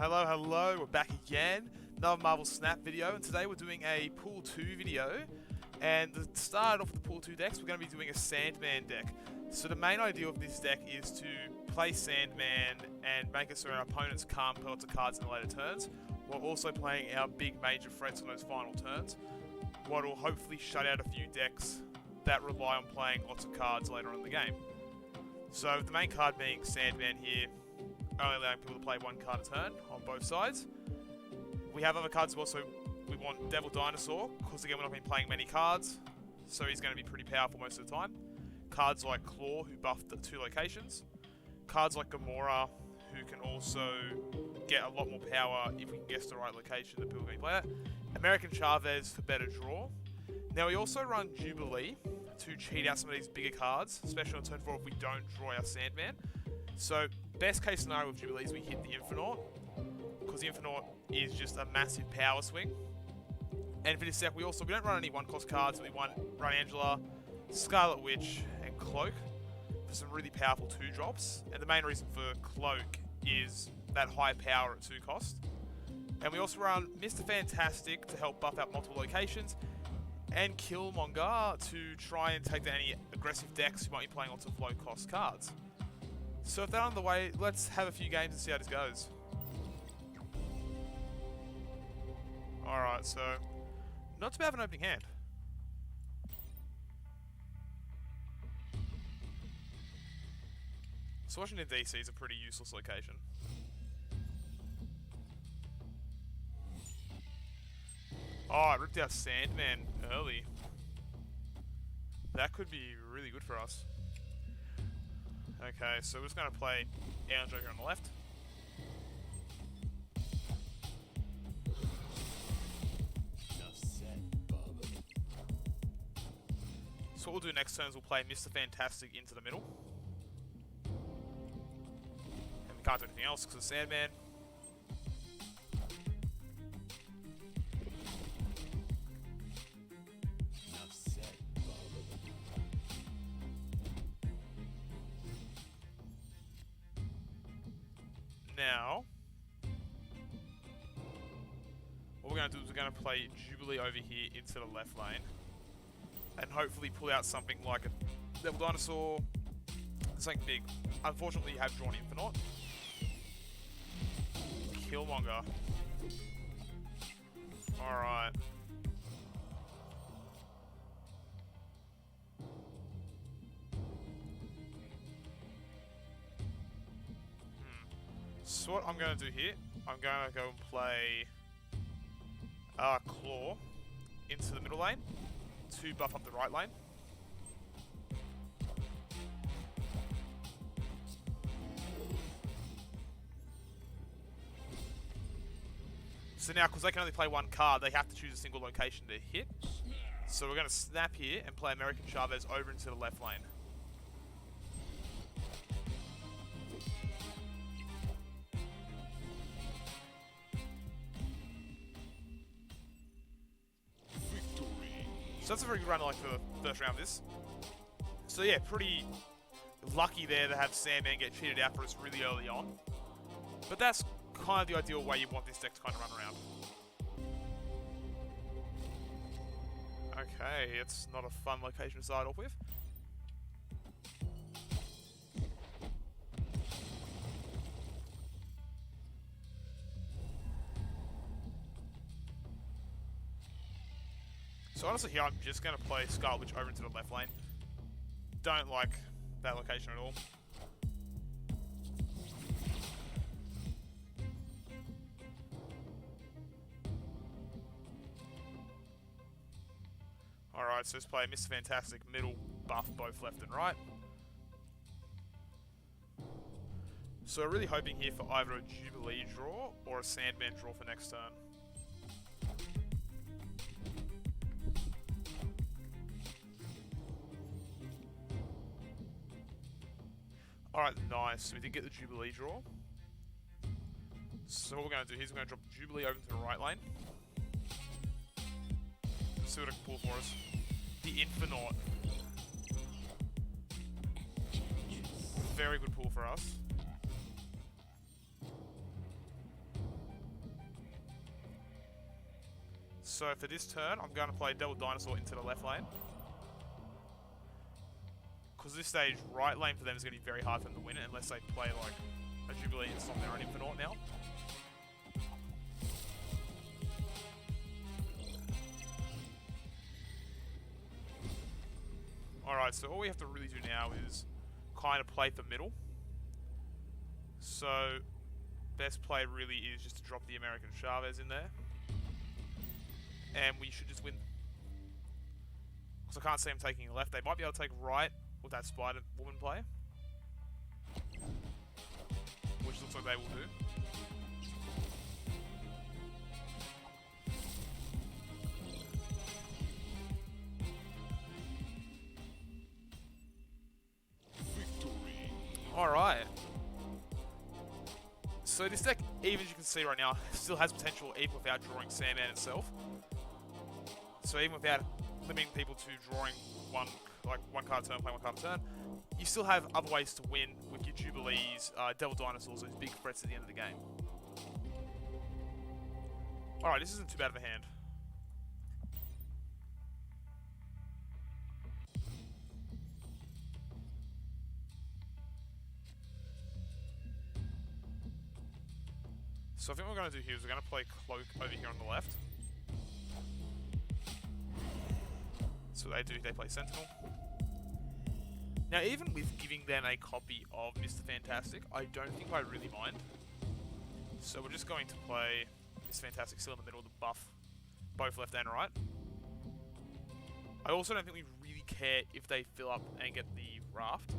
Hello, hello, we're back again. Another Marvel Snap video, and today we're doing a Pool 2 video. And to start off with the Pool 2 decks, we're going to be doing a Sandman deck. So the main idea of this deck is to play Sandman and make it so our opponents can't put lots of cards in the later turns, while also playing our big major threats on those final turns, what will hopefully shut out a few decks that rely on playing lots of cards later on in the game. So the main card being Sandman here, only allowing people to play one card a turn on both sides. We have other cards also. We want Devil Dinosaur, because again we're not been playing many cards, so he's going to be pretty powerful most of the time. Cards like Claw, who buff the 2 locations. Cards like Gamora, who can also get a lot more power if we can guess the right location that people are going to play at. American Chavez for better draw. Now we also run Jubilee to cheat out some of these bigger cards, especially on turn 4 if we don't draw our Sandman. So best case scenario with Jubilee is we hit the Infinite, because the Infinite is just a massive power swing. And for this deck we don't run any 1-cost cards, we run Angela, Scarlet Witch and Cloak for some really powerful 2-drops. And the main reason for Cloak is that high power at 2 cost. And we also run Mr. Fantastic to help buff out multiple locations, and Killmonger to try and take down any aggressive decks who might be playing lots of low-cost cards. So with that on the way, let's have a few games and see how this goes. Alright, so not too bad of an opening hand. So Washington DC is a pretty useless location. Oh, I ripped out Sandman early. That could be really good for us. Okay, so we're just going to play Aeon Joker on the left. So what we'll do next turn is we'll play Mr. Fantastic into the middle. And we can't do anything else because of Sandman. Now, what we're going to do is we're going to play Jubilee over here into the left lane. And hopefully pull out something like a Devil Dinosaur, something big. Unfortunately, you have drawn Infinite. Killmonger. Alright. So what I'm going to do here, I'm going to go and play Claw into the middle lane to buff up the right lane. So now, because they can only play one card, they have to choose a single location to hit. So we're going to snap here and play American Chavez over into the left lane. So that's a very good run like for the first round of this. So yeah, pretty lucky there to have Sandman get cheated out for us really early on. But that's kind of the ideal way you want this deck to kind of run around. Okay, it's not a fun location to start off with. So honestly here, I'm just going to play Scarlet Witch over into the left lane. Don't like that location at all. Alright, so let's play Mr. Fantastic, middle, buff both left and right. So we're really hoping here for either a Jubilee draw or a Sandman draw for next turn. Alright, nice. We did get the Jubilee draw. So what we're going to do here is we're going to drop Jubilee over to the right lane. See what it can pull for us. The Infinite. Very good pull for us. So for this turn, I'm going to play Devil Dinosaur into the left lane. Because this stage, right lane for them is going to be very hard for them to win it unless they play like a Jubilee and stop their own Infinite now. Alright, so all we have to really do now is kind of play for middle. So, best play really is just to drop the American Chavez in there. And we should just win. Because I can't see them taking left. They might be able to take right with that Spider Woman play. Which looks like they will do. Alright. So this deck, even as you can see right now, still has potential even without drawing Sandman itself. So even without limiting people to drawing one card a turn, playing one card a turn, you still have other ways to win with your Jubilees, Devil Dinosaurs, those big threats at the end of the game. Alright, this isn't too bad of a hand. So I think what we're going to do here is we're going to play Cloak over here on the left. So they do, they play Sentinel. Now even with giving them a copy of Mr. Fantastic, I don't think I really mind. So we're just going to play Mr. Fantastic still in the middle to buff both left and right. I also don't think we really care if they fill up and get the raft.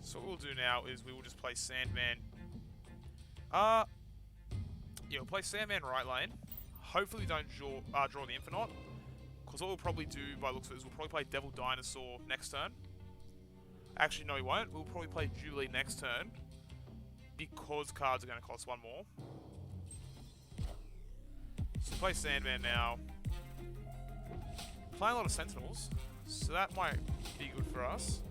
So what we'll do now is we will just play Sandman. Yeah, we'll play Sandman right lane. Hopefully don't draw the Infinite. Because what we'll probably do by looks of it is we'll probably play Devil Dinosaur next turn. Actually, no we won't. We'll probably play Jubilee next turn. Because cards are going to cost one more. So we'll play Sandman now. Playing a lot of Sentinels. So that might be good for us.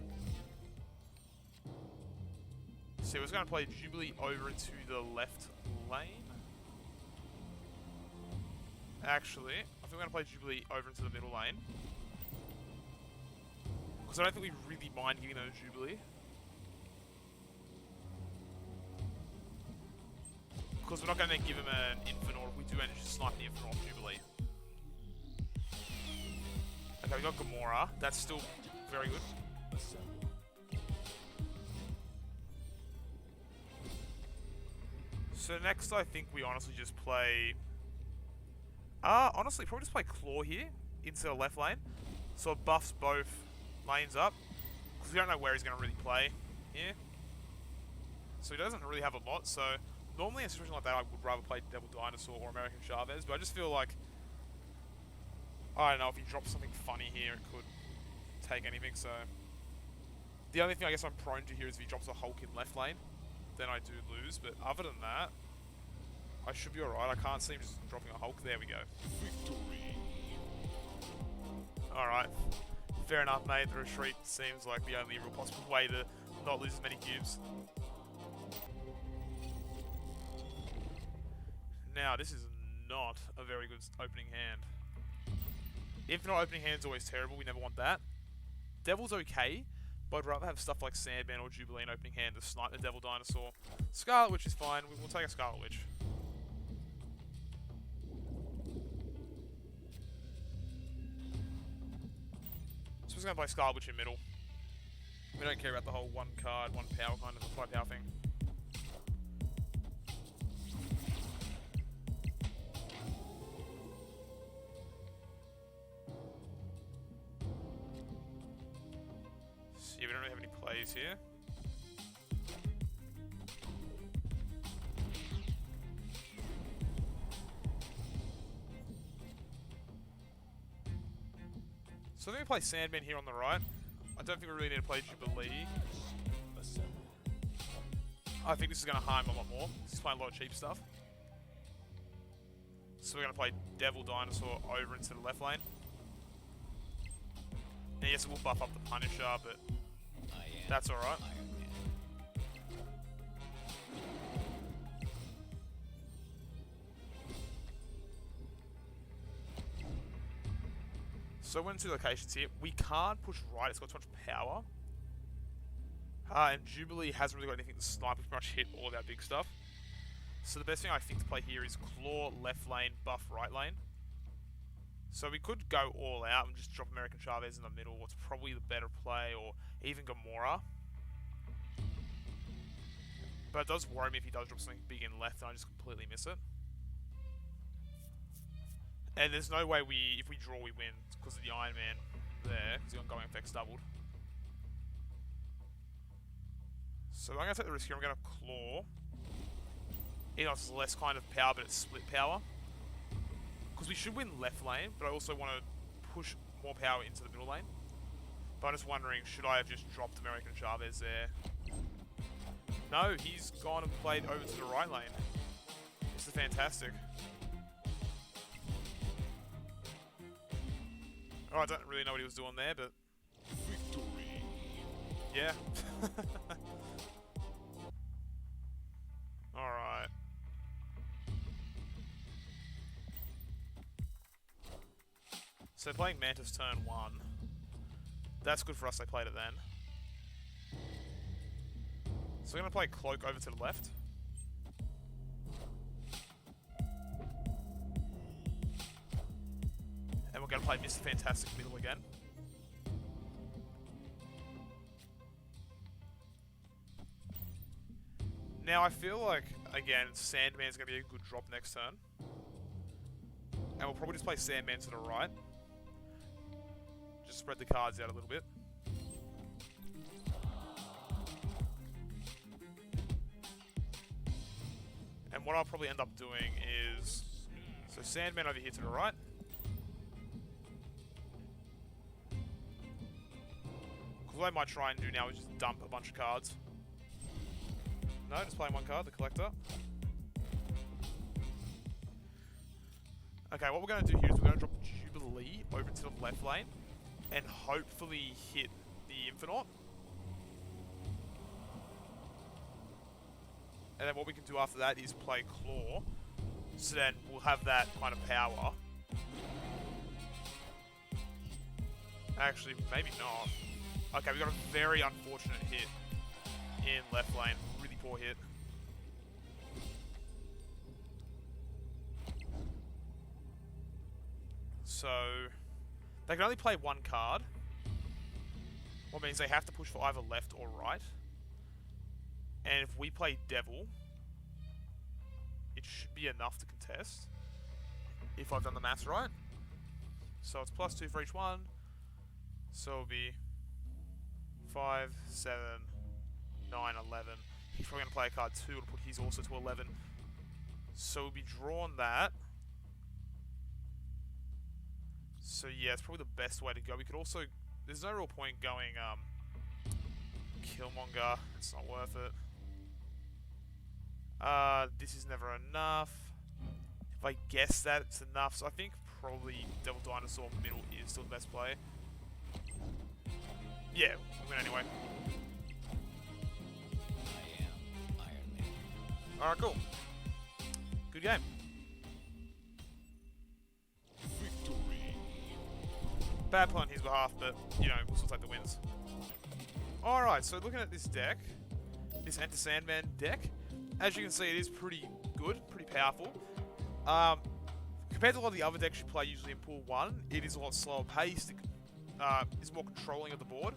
So we're just going to play Jubilee over into the left lane. Actually, I think we're going to play Jubilee over into the middle lane. Because I don't think we really mind giving them a Jubilee. Because we're not going to give them an Infinite, or if we do manage to snipe the Infinite off Jubilee. Okay, we got Gamora. That's still very good. So next, I think we honestly just play... honestly, probably just play Claw here into the left lane. So it buffs both lanes up. Because we don't know where he's going to really play here. So he doesn't really have a lot. So normally in a situation like that, I would rather play Devil Dinosaur or American Chavez. But I just feel like... I don't know, if he drops something funny here, it could take anything. So the only thing I guess I'm prone to here is if he drops a Hulk in left lane. Then I do lose, but other than that, I should be alright. I can't see him just dropping a Hulk. There we go. Alright. Fair enough, mate. The retreat seems like the only real possible way to not lose as many cubes. Now, this is not a very good opening hand. Infinite opening hand is always terrible. We never want that. Devil's okay. But I'd rather have stuff like Sandman or Jubilee in opening hand to snipe the Devil Dinosaur. Scarlet Witch is fine. We'll take a Scarlet Witch. So we're just going to play Scarlet Witch in middle. We don't care about the whole one card, one power kind of five power thing. Yeah, we don't really have any plays here. So I think we play Sandman here on the right. I don't think we really need to play Jubilee. I think this is going to harm him a lot more. He's playing a lot of cheap stuff. So we're going to play Devil Dinosaur over into the left lane. And yes, it will buff up the Punisher, but that's alright. So we're in two locations here. We can't push right, it's got too much power. And Jubilee hasn't really got anything to snipe, we pretty much hit all of our big stuff. So the best thing I think to play here is Claw left lane, buff right lane. So we could go all out and just drop American Chavez in the middle, what's probably the better play, or even Gamora. But it does worry me if he does drop something big in left and I just completely miss it. And there's no way if we draw, we win because of the Iron Man there, because the ongoing effect's doubled. So I'm going to take the risk here. I'm going to Claw. Even though it's less kind of power, but it's split power. Because we should win left lane, but I also want to push more power into the middle lane. But I'm just wondering, should I have just dropped American Chavez there? No, he's gone and played over to the right lane. This is fantastic. Oh, I don't really know what he was doing there, but... Victory. Yeah. Alright. So playing Mantis turn 1. That's good for us, they played it then. So we're going to play Cloak over to the left. And we're going to play Mr. Fantastic middle again. Now I feel like, again, Sandman's going to be a good drop next turn. And we'll probably just play Sandman to the right. Just spread the cards out a little bit. And what I'll probably end up doing is... So Sandman over here to the right. Because what I might try and do now is just dump a bunch of cards. No, just playing one card, the Collector. Okay, what we're going to do here is we're going to drop Jubilee over to the left lane and hopefully hit the Infinite. And then what we can do after that is play Claw. So then we'll have that kind of power. Actually, maybe not. Okay, we got a very unfortunate hit in left lane. Really poor hit. So they can only play one card. What means they have to push for either left or right. And if we play Devil, it should be enough to contest. If I've done the maths right. So it's +2 for each one. So it'll be 5, 7, 9, 11. He's probably going to play a card 2 to put his also to 11. So we'll be drawn that. So yeah, it's probably the best way to go. We could also... There's no real point going Killmonger. It's not worth it. This is never enough. If I guess that, it's enough. So I think probably Devil Dinosaur middle is still the best play. Yeah, we'll win anyway. I am Iron Man. Alright, cool. Good game. Victory. Bad play on his behalf, but, you know, we'll still take the wins. Alright, so looking at this deck, this Enter Sandman deck, as you can see, it is pretty good, pretty powerful. Compared to a lot of the other decks you play usually in Pool 1, it is a lot slower paced, is more controlling of the board.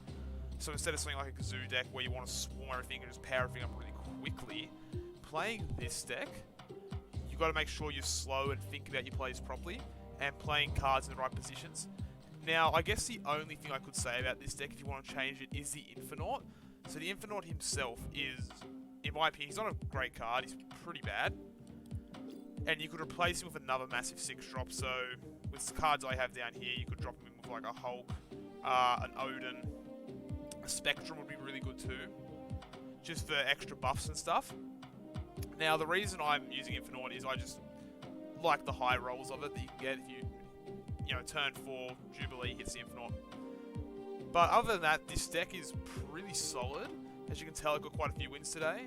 So instead of something like a Kazoo deck where you want to swarm everything and just power everything up really quickly, playing this deck, you've got to make sure you're slow and think about your plays properly, and playing cards in the right positions. Now, I guess the only thing I could say about this deck, if you want to change it, is the Infinite. So the Infinite himself is, in my opinion, he's not a great card, he's pretty bad. And you could replace him with another massive 6-drop, so with the cards I have down here, you could drop him in with like a Hulk, an Odin, a Spectrum would be really good too, just for extra buffs and stuff. Now, the reason I'm using Infinite is I just like the high rolls of it that you can get if you know, turn 4, Jubilee hits the Infinite. But other than that, this deck is pretty solid. As you can tell, I got quite a few wins today.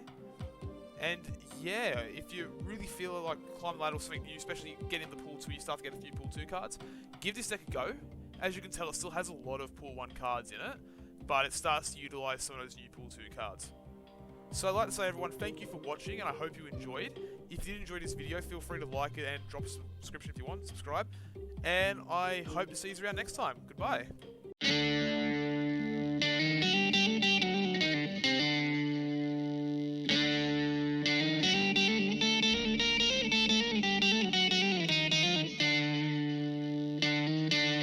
And yeah, if you really feel like climbing the ladder or something new, especially getting the pool 2, you start to get a few pool 2 cards, give this deck a go. As you can tell, it still has a lot of pool 1 cards in it, but it starts to utilize some of those new pool 2 cards. So I'd like to say, everyone, thank you for watching, and I hope you enjoyed. If you did enjoy this video, feel free to like it and drop a subscription if you want, subscribe. And I hope to see you around next time. Goodbye.